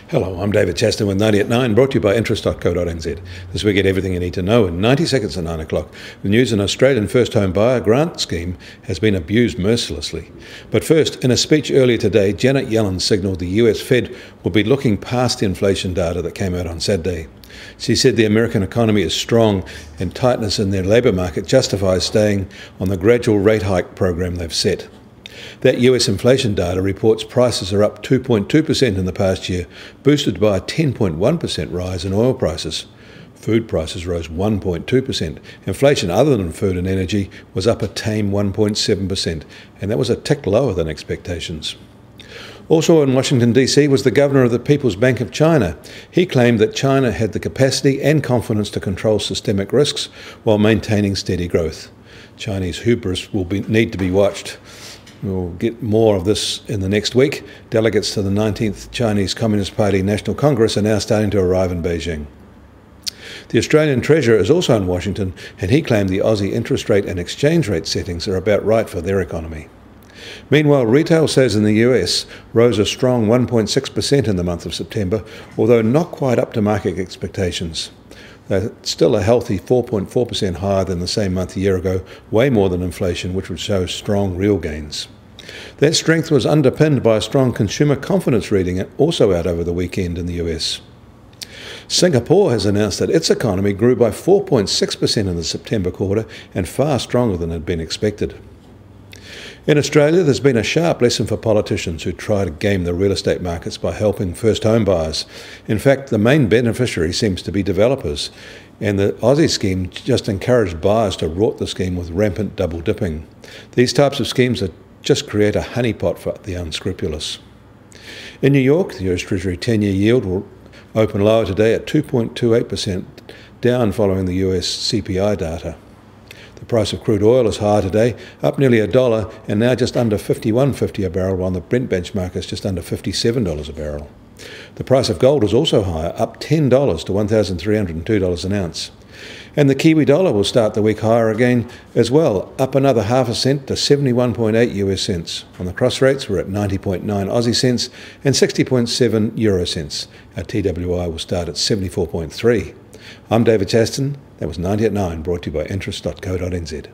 Hello, I'm David Chaston with 90 at 9, brought to you by interest.co.nz. This week, get everything you need to know in 90 seconds at 9 o'clock. The news: an Australian first home buyer grant scheme has been abused mercilessly. But first, in a speech earlier today, Janet Yellen signalled the US Fed will be looking past the inflation data that came out on Saturday. She said the American economy is strong and tightness in their labour market justifies staying on the gradual rate hike program they've set. That US inflation data reports prices are up 2.2% in the past year, boosted by a 10.1% rise in oil prices. Food prices rose 1.2%. Inflation other than food and energy was up a tame 1.7%, and that was a tick lower than expectations. Also in Washington, D.C. was the governor of the People's Bank of China. He claimed that China had the capacity and confidence to control systemic risks while maintaining steady growth. Chinese hubris will need to be watched. We'll get more of this in the next week. Delegates to the 19th Chinese Communist Party National Congress are now starting to arrive in Beijing. The Australian Treasurer is also in Washington, and he claimed the Aussie interest rate and exchange rate settings are about right for their economy. Meanwhile, retail sales in the US rose a strong 1.6% in the month of September, although not quite up to market expectations. They're still a healthy 4.4% higher than the same month a year ago, way more than inflation, which would show strong real gains. That strength was underpinned by a strong consumer confidence reading, also out over the weekend in the US. Singapore has announced that its economy grew by 4.6% in the September quarter, and far stronger than had been expected. In Australia, there's been a sharp lesson for politicians who try to game the real estate markets by helping first home buyers. In fact, the main beneficiary seems to be developers, and the Aussie scheme just encouraged buyers to rort the scheme with rampant double dipping. These types of schemes just create a honeypot for the unscrupulous. In New York, the US Treasury 10-year yield will open lower today at 2.28%, down following the US CPI data. The price of crude oil is higher today, up nearly $1 and now just under $51.50 a barrel, while the Brent benchmark is just under $57 a barrel. The price of gold is also higher, up $10 to $1,302 an ounce. And the Kiwi dollar will start the week higher again as well, up another half a cent to 71.8 US cents. On the cross rates, we're at 90.9 Aussie cents and 60.7 Euro cents. Our TWI will start at 74.3. I'm David Chaston. That was 90 at 9, brought to you by interest.co.nz.